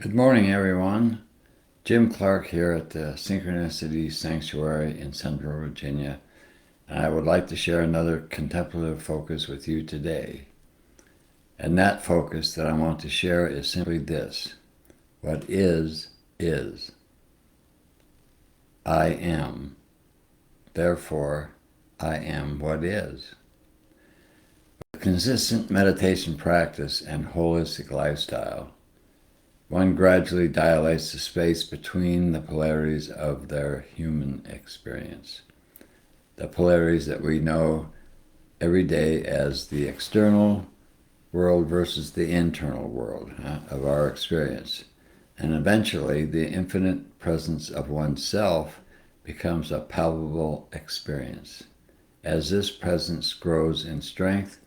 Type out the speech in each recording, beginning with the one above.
Good morning, everyone. Jim Clark here at the Synchronicity Sanctuary in Central Virginia, and I would like to share another contemplative focus with you today. And that focus that I want to share is simply this: what is, is. I am. Therefore, I am what is. With consistent meditation practice and holistic lifestyle, one gradually dilates the space between the polarities of their human experience. The polarities that we know every day as the external world versus the internal world of our experience. And eventually, the infinite presence of oneself becomes a palpable experience. As this presence grows in strength,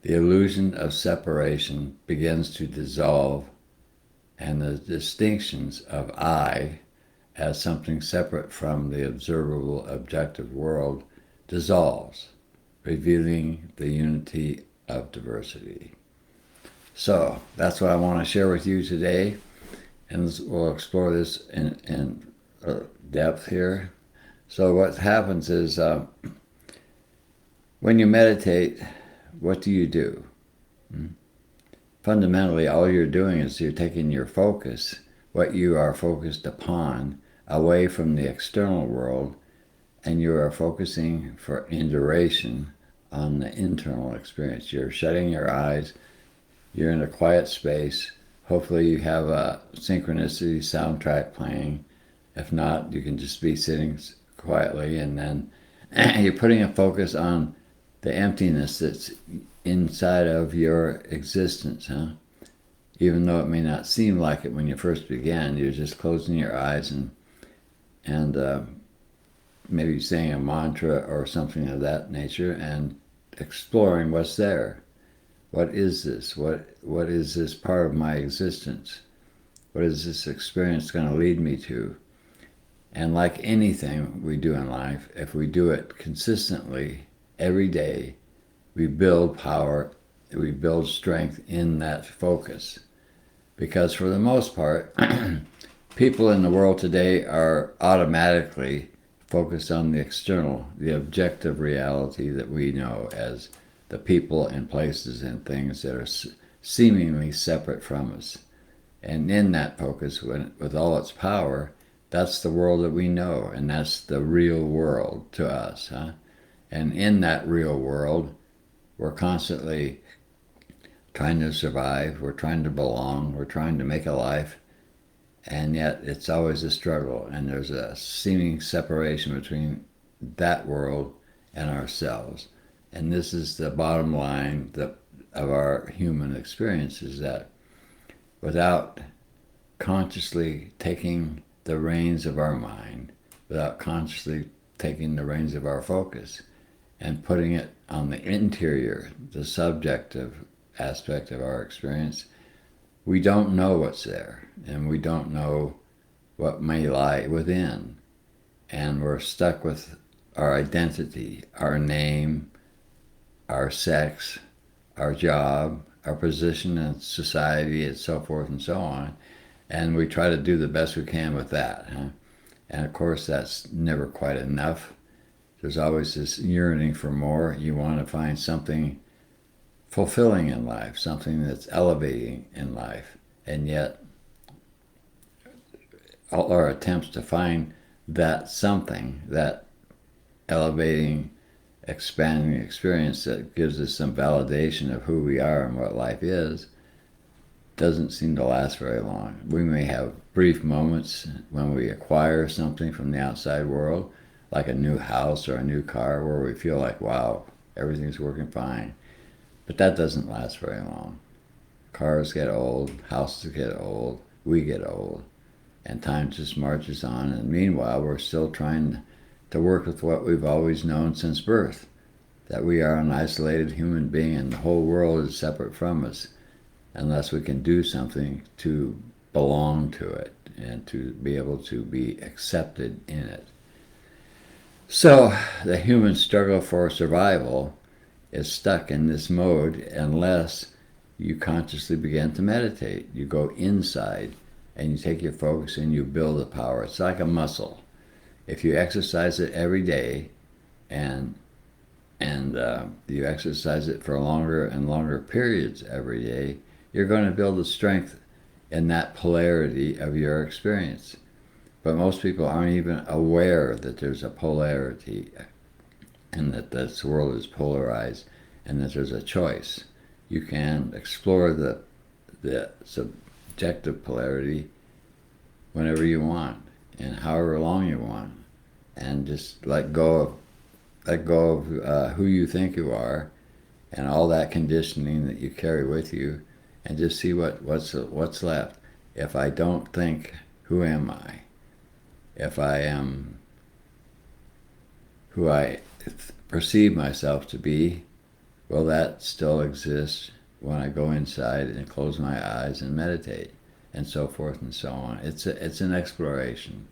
the illusion of separation begins to dissolve, and the distinctions of I as something separate from the observable objective world dissolves, revealing the unity of diversity. So that's what I want to share with you today, and we'll explore this in depth here. So what happens is when you meditate, what do you do? Fundamentally, all you're doing is you're taking your focus, what you are focused upon, away from the external world, and you are focusing in duration on the internal experience. You're shutting your eyes, you're in a quiet space. Hopefully you have a synchronicity soundtrack playing. If not, you can just be sitting quietly, and then you're putting a focus on the emptiness that's inside of your existence, even though it may not seem like it when you first began. You're just closing your eyes and maybe saying a mantra or something of that nature and exploring what's there. What is this? What is this part of my existence? What is this experience going to lead me to? And like anything we do in life, if we do it consistently every day, we build power, we build strength in that focus. Because for the most part, people in the world today are automatically focused on the external, the objective reality that we know as the people and places and things that are seemingly separate from us. And in that focus, with all its power, that's the world that we know, and that's the real world to us. And in that real world, we're constantly trying to survive, we're trying to belong, we're trying to make a life, and yet it's always a struggle, and there's a seeming separation between that world and ourselves. And this is the bottom line of our human experience, is that without consciously taking the reins of our mind, without consciously taking the reins of our focus, and putting it on the interior, the subjective aspect of our experience, we don't know what's there, and we don't know what may lie within. And we're stuck with our identity, our name, our sex, our job, our position in society, and so forth and so on. And we try to do the best we can with that. And of course, that's never quite enough. There's always this yearning for more. You want to find something fulfilling in life, something that's elevating in life. And yet, all our attempts to find that something, that elevating, expanding experience that gives us some validation of who we are and what life is, doesn't seem to last very long. We may have brief moments when we acquire something from the outside world, like a new house or a new car, where we feel like, wow, everything's working fine. But that doesn't last very long. Cars get old, houses get old, we get old, and time just marches on. And meanwhile, we're still trying to work with what we've always known since birth, that we are an isolated human being and the whole world is separate from us, unless we can do something to belong to it and to be able to be accepted in it. So the human struggle for survival is stuck in this mode unless you consciously begin to meditate. You go inside and you take your focus and you build the power. It's like a muscle. If you exercise it every day and you exercise it for longer and longer periods every day, you're going to build the strength in that polarity of your experience. But most people aren't even aware that there's a polarity and that this world is polarized and that there's a choice. You can explore the subjective polarity whenever you want and however long you want, and just let go of who you think you are and all that conditioning that you carry with you, and just see what's left. If I don't think, who am I? If I am who I perceive myself to be, well, that still exists when I go inside and close my eyes and meditate, and so forth and so on. It's an exploration,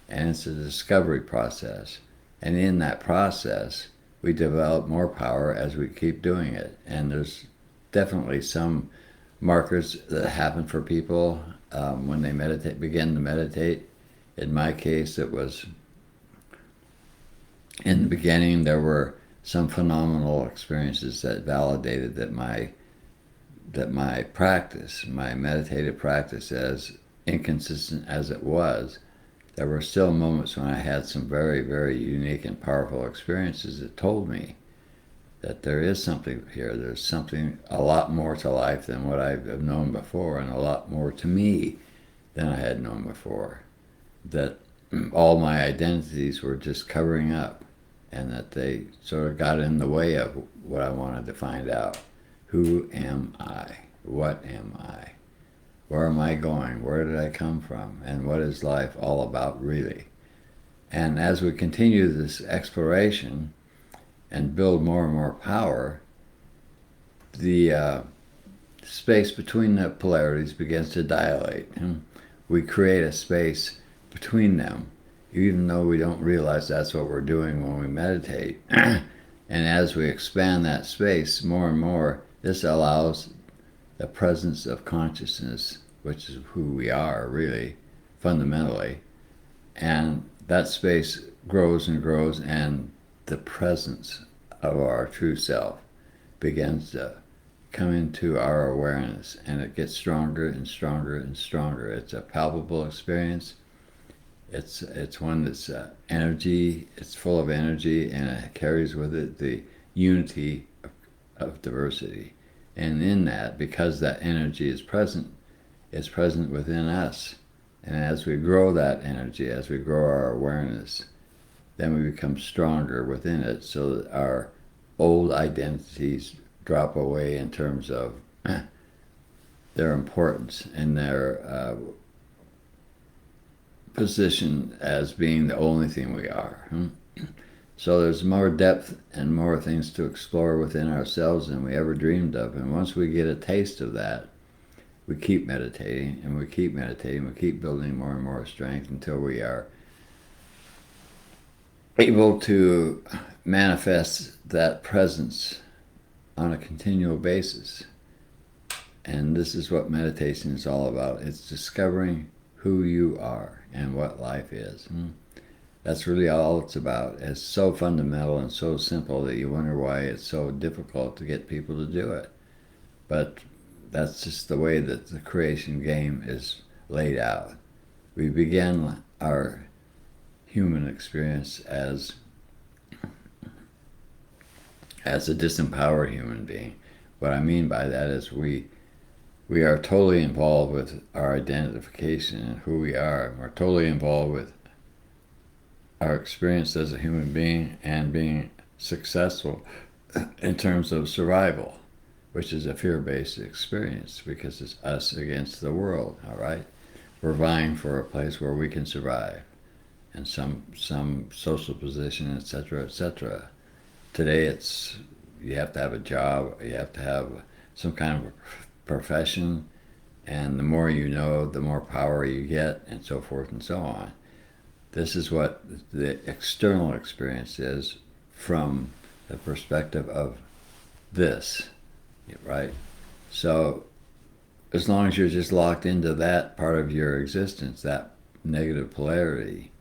and it's a discovery process. And in that process, we develop more power as we keep doing it. And there's definitely some markers that happen for people when they begin to meditate. In my case, it was in the beginning, there were some phenomenal experiences that validated that my practice, my meditative practice, as inconsistent as it was, there were still moments when I had some very, very unique and powerful experiences that told me that there is something here. There's something, a lot more to life than what I've known before, and a lot more to me than I had known before. That all my identities were just covering up, and that they sort of got in the way of what I wanted to find out. Who am I? What am I? Where am I going? Where did I come from? And what is life all about, really? And as we continue this exploration and build more and more power, the space between the polarities begins to dilate. We create a space between them, even though we don't realize that's what we're doing when we meditate. And as we expand that space more and more, this allows the presence of consciousness, which is who we are, really, fundamentally. And that space grows and grows, and the presence of our true self begins to come into our awareness, and it gets stronger and stronger and stronger. It's a palpable experience. It's one that's energy. It's full of energy, and it carries with it the unity of diversity. And in that, because that energy is present within us. And as we grow that energy, as we grow our awareness, then we become stronger within it, so that our old identities drop away in terms of their importance and their position as being the only thing we are. So there's more depth and more things to explore within ourselves than we ever dreamed of. And once we get a taste of that, we keep meditating, and we keep meditating, we keep building more and more strength until we are able to manifest that presence on a continual basis. And this is what meditation is all about. It's discovering who you are and what life is. That's really all it's about. It's so fundamental and so simple that you wonder why it's so difficult to get people to do it. But that's just the way that the creation game is laid out. We begin our human experience as a disempowered human being. What I mean by that is we are totally involved with our identification and who we are. We're totally involved with our experience as a human being and being successful in terms of survival, which is a fear-based experience because it's us against the world, all right? We're vying for a place where we can survive and some social position, etc., etc. Today it's you have to have a job, you have to have some kind of profession, and the more you know, the more power you get, and so forth and so on. This is what the external experience is from the perspective of this, right? So as long as you're just locked into that part of your existence, that negative polarity,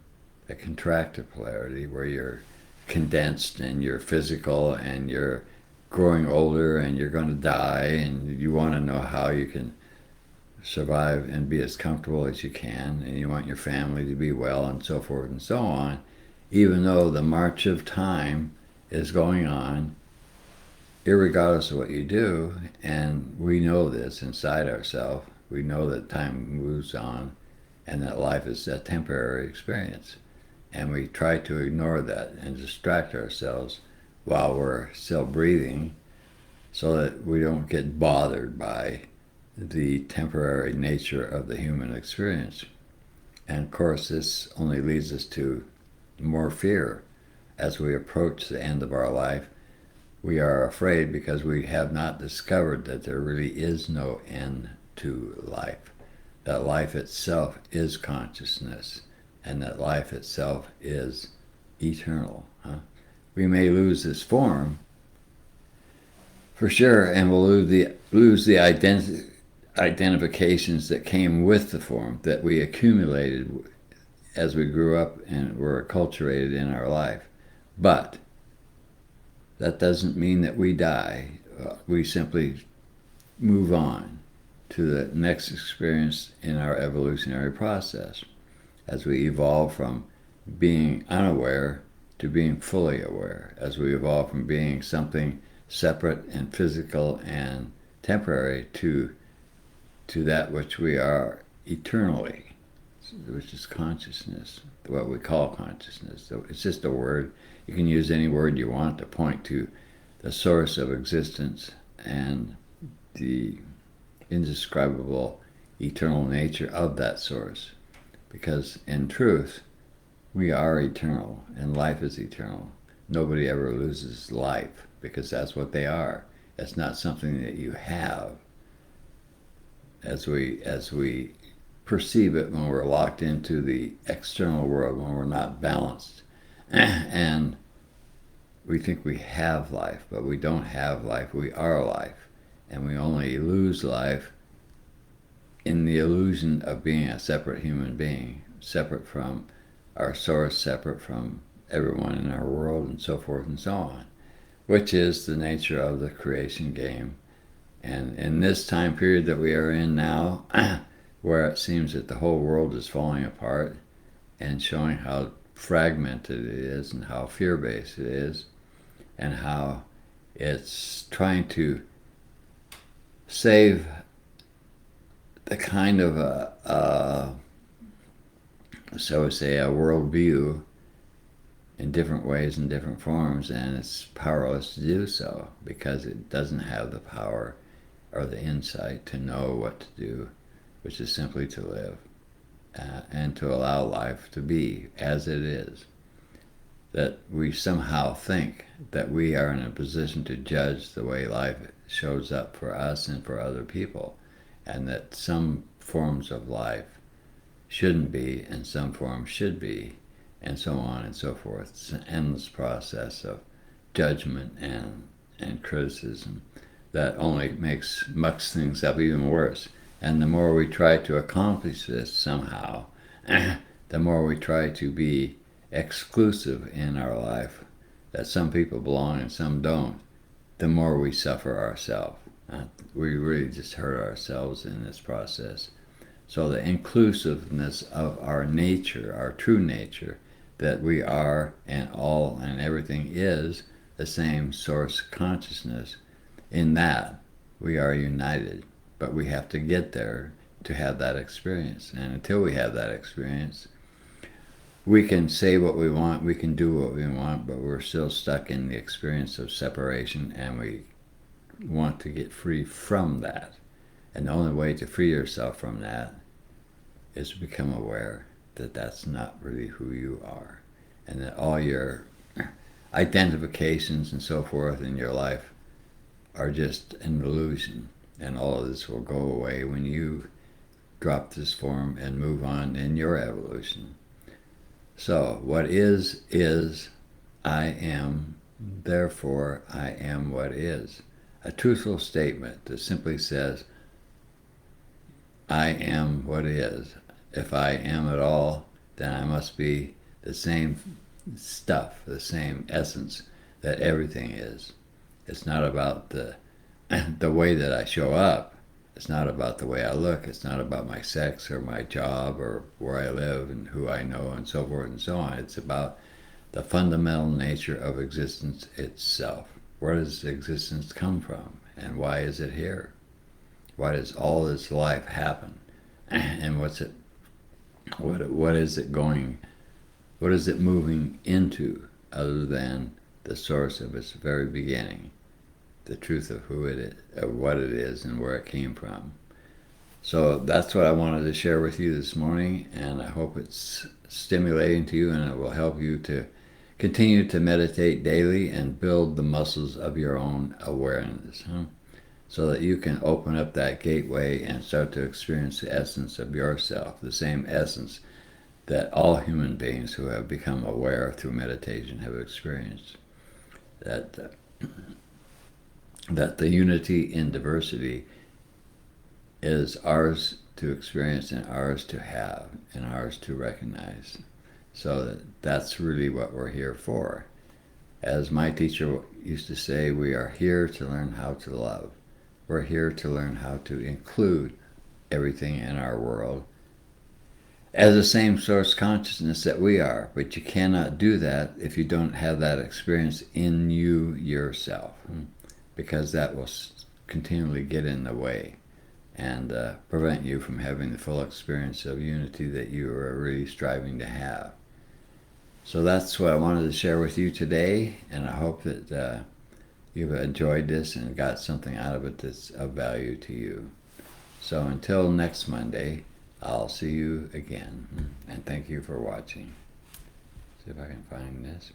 a contractive polarity where you're condensed and you're physical and you're growing older and you're going to die and you want to know how you can survive and be as comfortable as you can, and you want your family to be well and so forth and so on, even though the march of time is going on, irregardless of what you do, and we know this inside ourselves. We know that time moves on and that life is a temporary experience. And we try to ignore that and distract ourselves while we're still breathing so that we don't get bothered by the temporary nature of the human experience. And of course, this only leads us to more fear as we approach the end of our life. We are afraid because we have not discovered that there really is no end to life, that life itself is consciousness, and that life itself is eternal. We may lose this form, for sure, and we'll lose the identifications that came with the form that we accumulated as we grew up and were acculturated in our life. But that doesn't mean that we die. We simply move on to the next experience in our evolutionary process as we evolve from being unaware to being fully aware, as we evolve from being something separate and physical and temporary to that which we are eternally, which is consciousness, what we call consciousness. So it's just a word. You can use any word you want to point to the source of existence and the indescribable eternal nature of that source. Because in truth, we are eternal and life is eternal. Nobody ever loses life because that's what they are. It's not something that you have as we perceive it when we're locked into the external world, when we're not balanced. And we think we have life, but we don't have life. We are life. And we only lose life in the illusion of being a separate human being, separate from our source, separate from everyone in our world, and so forth and so on, which is the nature of the creation game. And in this time period that we are in now, where it seems that the whole world is falling apart and showing how fragmented it is and how fear-based it is and how it's trying to save the kind of so to say, a worldview in different ways and different forms, and it's powerless to do so because it doesn't have the power or the insight to know what to do, which is simply to live and to allow life to be as it is. That we somehow think that we are in a position to judge the way life shows up for us and for other people, and that some forms of life shouldn't be and some forms should be, and so on and so forth. It's an endless process of judgment and criticism that only mucks things up even worse. And the more we try to accomplish this somehow, the more we try to be exclusive in our life, that some people belong and some don't, the more we suffer ourselves. We really just hurt ourselves in this process. So the inclusiveness of our nature, our true nature, that we are and all and everything is the same source consciousness, in that we are united. But we have to get there to have that experience. And until we have that experience, we can say what we want, we can do what we want, but we're still stuck in the experience of separation, and we want to get free from that. And the only way to free yourself from that is to become aware that that's not really who you are, and that all your identifications and so forth in your life are just an illusion, and all of this will go away when you drop this form and move on in your evolution. So what is, I am, therefore I am what is. a truthful statement that simply says, I am what is. If I am at all, then I must be the same stuff, the same essence that everything is. It's not about the way that I show up. It's not about the way I look. It's not about my sex or my job or where I live and who I know and so forth and so on. It's about the fundamental nature of existence itself. Where does existence come from? And why is it here? Why does all this life happen? And what is it going, what is it moving into other than the source of its very beginning? The truth of who it is, of what it is, and where it came from. So that's what I wanted to share with you this morning, and I hope it's stimulating to you and it will help you to continue to meditate daily and build the muscles of your own awareness, so that you can open up that gateway and start to experience the essence of yourself, the same essence that all human beings who have become aware through meditation have experienced. That the unity in diversity is ours to experience and ours to have and ours to recognize. So that's really what we're here for. As my teacher used to say, we are here to learn how to love. We're here to learn how to include everything in our world as the same source consciousness that we are. But you cannot do that if you don't have that experience in you yourself, because that will continually get in the way and prevent you from having the full experience of unity that you are really striving to have. So that's what I wanted to share with you today, and I hope that you've enjoyed this and got something out of it that's of value to you. So until next Monday, I'll see you again, and thank you for watching. See if I can find this.